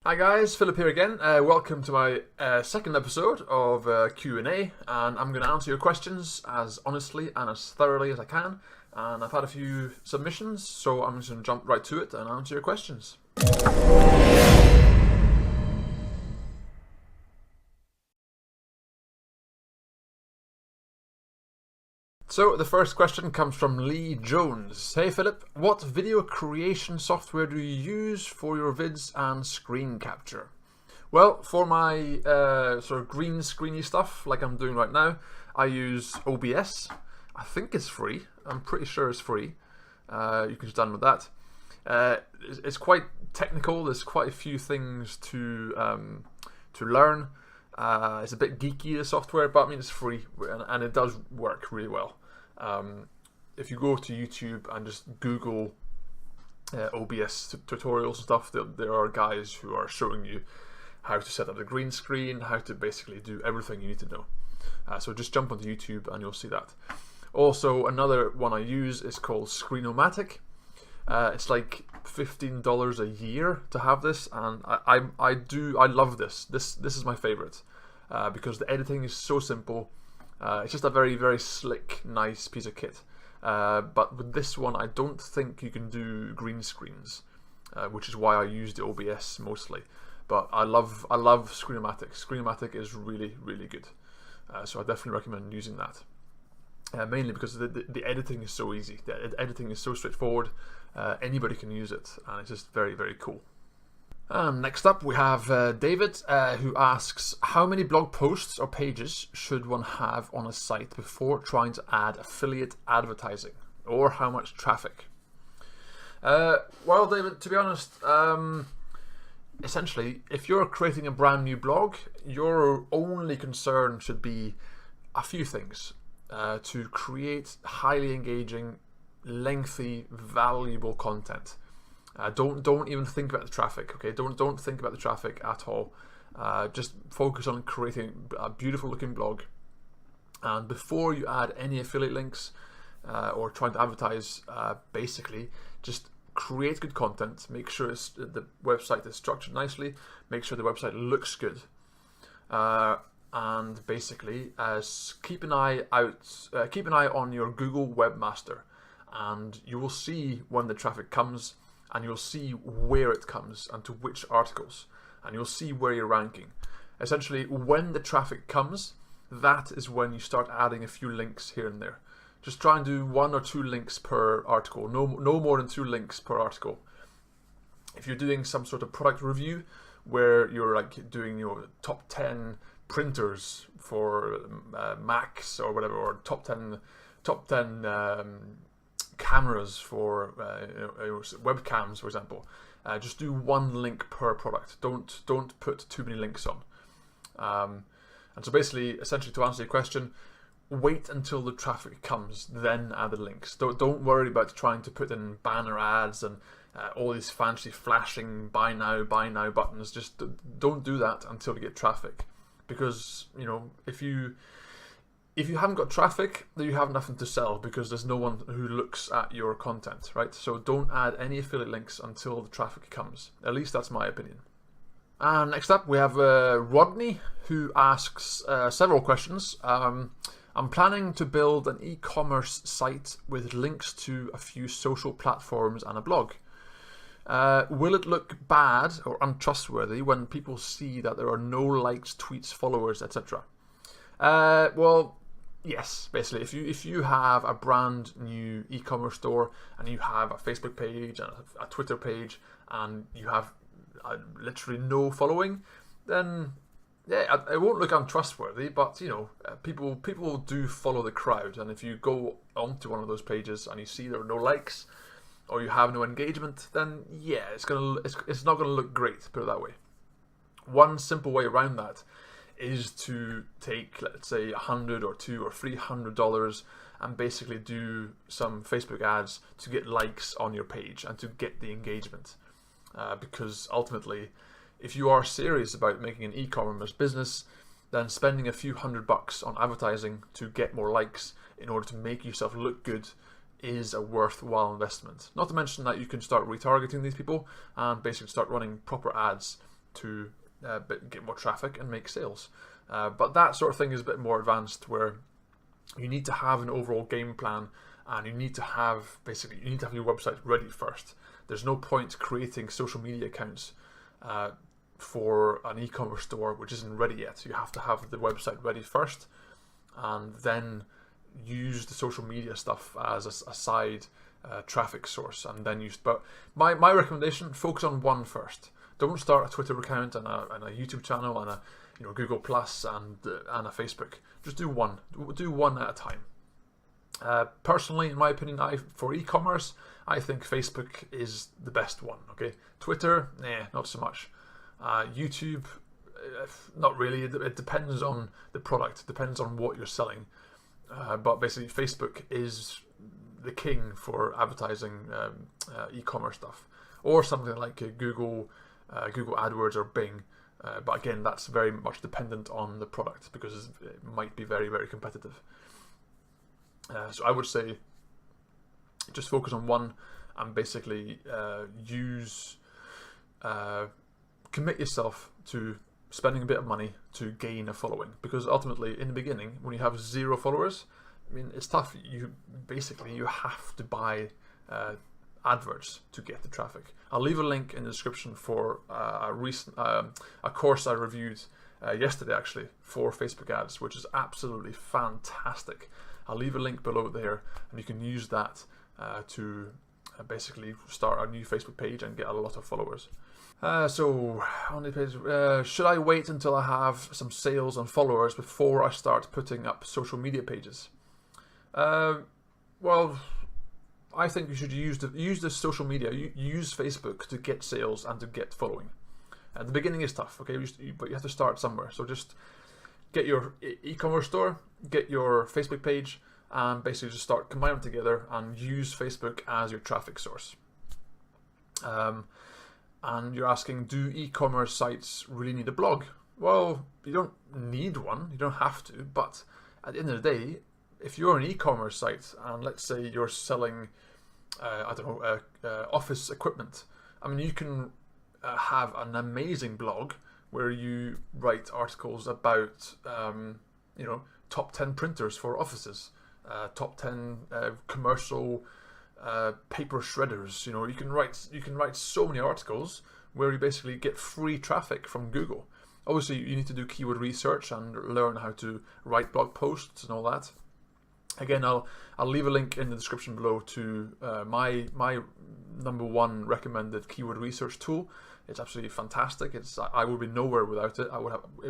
Hi guys, Philip here again. Welcome to my second episode of Q&A, and I'm going to answer your questions as honestly and as thoroughly as I can. And I've had a few submissions, so I'm just going to jump right to it and answer your questions. So the first question comes from Lee Jones. Hey Philip, what video creation software do you use for your vids and screen capture? Well, for my sort of green screeny stuff, like I'm doing right now, I use OBS. I think it's free. I'm pretty sure it's free. You can just download that. It's quite technical. There's quite a few things to learn. It's a bit geeky, the software, but I mean it's free and it does work really well. If you go to YouTube and just Google OBS tutorials and stuff, there are guys who are showing you how to set up the green screen, how to basically do everything you need to know. So just jump onto YouTube and you'll see that. Also, another one I use is called Screenomatic. It's like $15 a year to have this, and I love this. This is my favorite because the editing is so simple. It's just a very, very slick, nice piece of kit. But with this one, I don't think you can do green screens, which is why I use the OBS mostly. But I love Screenomatic. Screenomatic is really, really good. So I definitely recommend using that. Mainly because the editing is so easy. The editing is so straightforward. Anybody can use it, and it's just very, very cool. And next up we have David, who asks, how many blog posts or pages should one have on a site before trying to add affiliate advertising, or how much traffic? Well, David, to be honest, essentially, if you're creating a brand new blog, your only concern should be a few things. To create highly engaging, lengthy, valuable content. Don't even think about the traffic, okay? Don't think about the traffic at all. Just focus on creating a beautiful looking blog. And before you add any affiliate links or trying to advertise, basically just create good content. Make sure the website is structured nicely. Make sure the website looks good. And basically, keep an eye on your Google Webmaster, and you will see when the traffic comes, and you'll see where it comes and to which articles, and you'll see where you're ranking. Essentially, when the traffic comes, that is when you start adding a few links here and there. Just try and do 1 or 2 links per article, no more than 2 links per article. If you're doing some sort of product review where you're like doing top 10 printers for Macs or whatever, or top 10 cameras for webcams, for example, just do 1 link per product. Don't put too many links on. And so basically, essentially, to answer your question, wait until the traffic comes, then add the links. Don't worry about trying to put in banner ads and all these fancy flashing buy now buttons. Just don't do that until you get traffic, because if you haven't got traffic, then you have nothing to sell, because there's no one who looks at your content, right? So don't add any affiliate links until the traffic comes. At least that's my opinion. And next up we have Rodney, who asks several questions. I'm planning to build an e-commerce site with links to a few social platforms and a blog. Will it look bad or untrustworthy when people see that there are no likes, tweets, followers, etc.? Well, yes, basically, if you have a brand new e-commerce store and you have a Facebook page and a Twitter page and you have literally no following, then yeah, it won't look untrustworthy. But people do follow the crowd, and if you go onto one of those pages and you see there are no likes or you have no engagement, then yeah, it's not gonna look great. Put it that way. One simple way around that is to take, let's say, $100 or $200 or $300 and basically do some Facebook ads to get likes on your page and to get the engagement. Because ultimately, if you are serious about making an e-commerce business, then spending a few $100 on advertising to get more likes in order to make yourself look good is a worthwhile investment. Not to mention that you can start retargeting these people and basically start running proper ads to get more traffic and make sales. But that sort of thing is a bit more advanced, where you need to have an overall game plan, and you need to have your website ready first. There's no point creating social media accounts for an e-commerce store which isn't ready yet. You have to have the website ready first, and then use the social media stuff as a side traffic source, and then use. But my recommendation: focus on one first. Don't start a Twitter account and a YouTube channel and a Google Plus and a Facebook. Just do one. Do one at a time. Personally, in my opinion, for e-commerce, I think Facebook is the best one. Okay, Twitter, not so much. YouTube, not really. It depends on the product. It depends on what you're selling. But basically, Facebook is the king for advertising e-commerce stuff, or something like Google AdWords or Bing. But again, that's very much dependent on the product, because it might be very, very competitive. So I would say just focus on one, and basically commit yourself to spending a bit of money to gain a following, because ultimately in the beginning, when you have 0 followers, I mean, it's tough. You have to buy adverts to get the traffic. I'll leave a link in the description for a course I reviewed yesterday, actually, for Facebook ads, which is absolutely fantastic. I'll leave a link below there, and you can use that to basically start a new Facebook page and get a lot of followers. So on the page, should I wait until I have some sales and followers before I start putting up social media pages? Well, I think you should use the social media. Use Facebook to get sales and to get following. The beginning is tough, okay, but you have to start somewhere. So just get your e-commerce store, get your Facebook page, and basically just start combining them together and use Facebook as your traffic source. And you're asking, do e-commerce sites really need a blog? Well, you don't need one, you don't have to, but at the end of the day, if you're an e-commerce site and let's say you're selling, office equipment, I mean, you can have an amazing blog where you write articles about, top 10 printers for offices, top 10 commercial paper shredders. You can write so many articles where you basically get free traffic from Google. Obviously, you need to do keyword research and learn how to write blog posts and all that. Again, I'll leave a link in the description below to my #1 recommended keyword research tool. It's absolutely fantastic. I would be nowhere without it.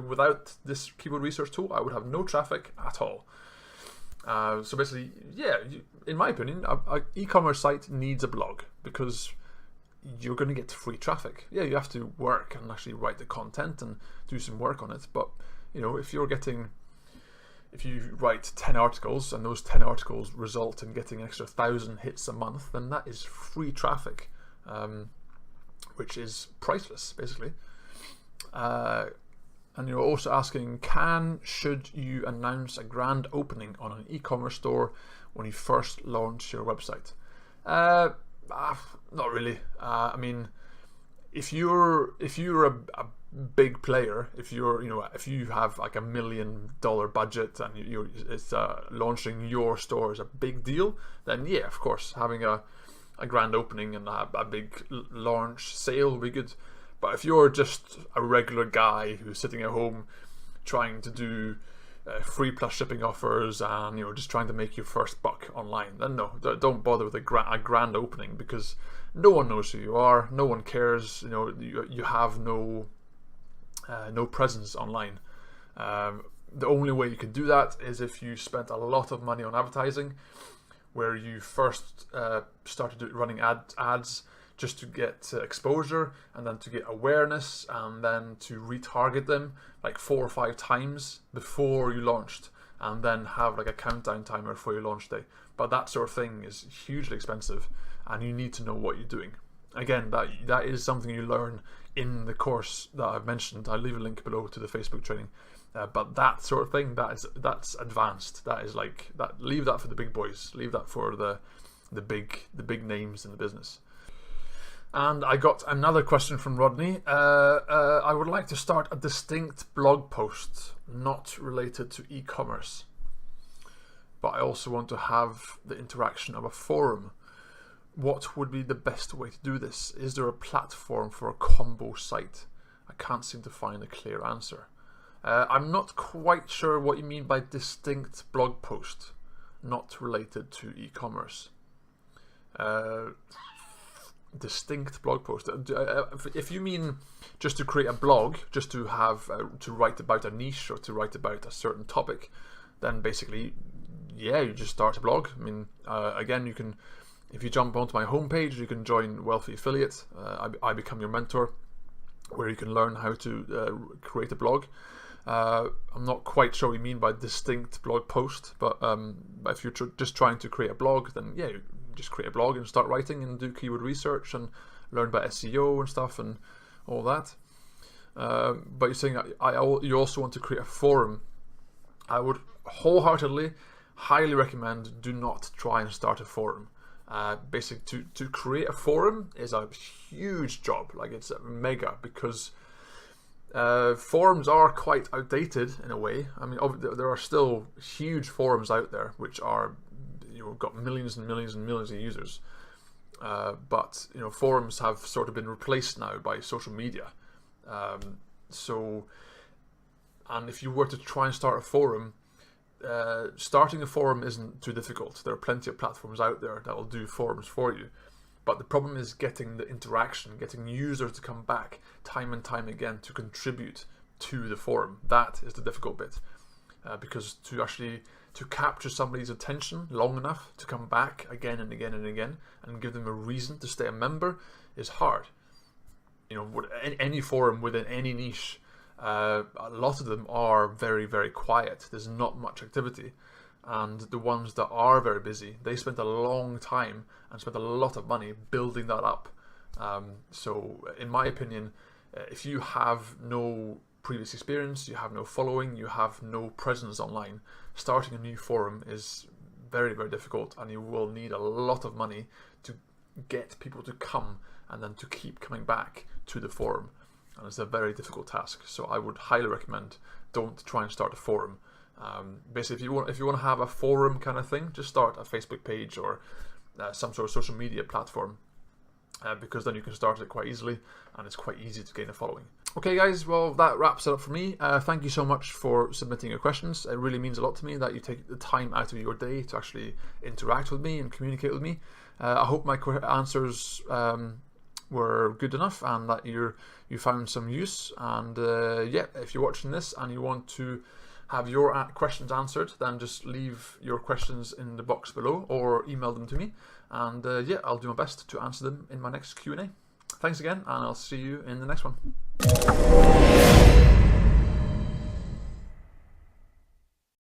Without this keyword research tool, I would have no traffic at all. So basically, in my opinion, an e-commerce site needs a blog, because you're going to get free traffic. Yeah, you have to work and actually write the content and do some work on it. But if you write 10 articles and those 10 articles result in getting an extra 1,000 hits a month, then that is free traffic, which is priceless, basically. And you're also asking, should you announce a grand opening on an e-commerce store when you first launch your website? Not really. I mean, if you're a big player, if you have like $1 million budget and it's launching your store is a big deal, then yeah, of course, having a grand opening and a big launch sale will be good. But if you're just a regular guy who's sitting at home trying to do free plus shipping offers and just trying to make your first buck online, then no, don't bother with a grand opening, because no one knows who you are, no one cares. You have no presence online. The only way you can do that is if you spent a lot of money on advertising, where you first started running ads just to get exposure, and then to get awareness, and then to retarget them like 4 or 5 times before you launched, and then have like a countdown timer for your launch day. But that sort of thing is hugely expensive, and you need to know what you're doing. Again, that is something you learn in the course that I've mentioned. I'll leave a link below to the Facebook training. But that sort of thing, that's advanced. That is like that. Leave that for the big boys. Leave that for the big names in the business. And I got another question from Rodney. I would like to start a distinct blog post not related to e-commerce, but I also want to have the interaction of a forum. What would be the best way to do this? Is there a platform for a combo site? I can't seem to find a clear answer. I'm not quite sure what you mean by distinct blog post not related to e-commerce. Distinct blog post. If you mean just to create a blog, just to have to write about a niche or to write about a certain topic, then basically, yeah, you just start a blog. I mean, again, you can, if you jump onto my homepage, you can join Wealthy Affiliate. I become your mentor, where you can learn how to create a blog. I'm not quite sure what you mean by distinct blog post, but if you're just trying to create a blog, then yeah, you just create a blog and start writing and do keyword research and learn about SEO and stuff and all that. But you're saying you also want to create a forum. I would wholeheartedly, highly recommend, do not try and start a forum. Basically, to create a forum is a huge job. Like, it's mega, because forums are quite outdated in a way. I mean, there are still huge forums out there which are, got millions and millions and millions of users. But forums have sort of been replaced now by social media. And if you were to try and start a forum, starting a forum isn't too difficult. There are plenty of platforms out there that will do forums for you. But the problem is getting the interaction, getting users to come back time and time again to contribute to the forum. That is the difficult bit. Because to capture somebody's attention long enough to come back again and again and again and give them a reason to stay a member is hard. Any forum within any niche, a lot of them are very, very quiet. There's not much activity. And the ones that are very busy, they spent a long time and spent a lot of money building that up. So in my opinion, if you have no previous experience, you have no following, you have no presence online, starting a new forum is very, very difficult, and you will need a lot of money to get people to come and then to keep coming back to the forum. And it's a very difficult task. So I would highly recommend, don't try and start a forum. Basically, if you want to have a forum kind of thing, just start a Facebook page or some sort of social media platform, because then you can start it quite easily and it's quite easy to gain a following. Okay guys, well, that wraps it up for me. Thank you so much for submitting your questions. It really means a lot to me that you take the time out of your day to actually interact with me and communicate with me. I hope my answers were good enough and that you found some use. And yeah, if you're watching this and you want to have your questions answered, then just leave your questions in the box below or email them to me, and yeah, I'll do my best to answer them in my next Q&A. Thanks again, and I'll see you in the next one.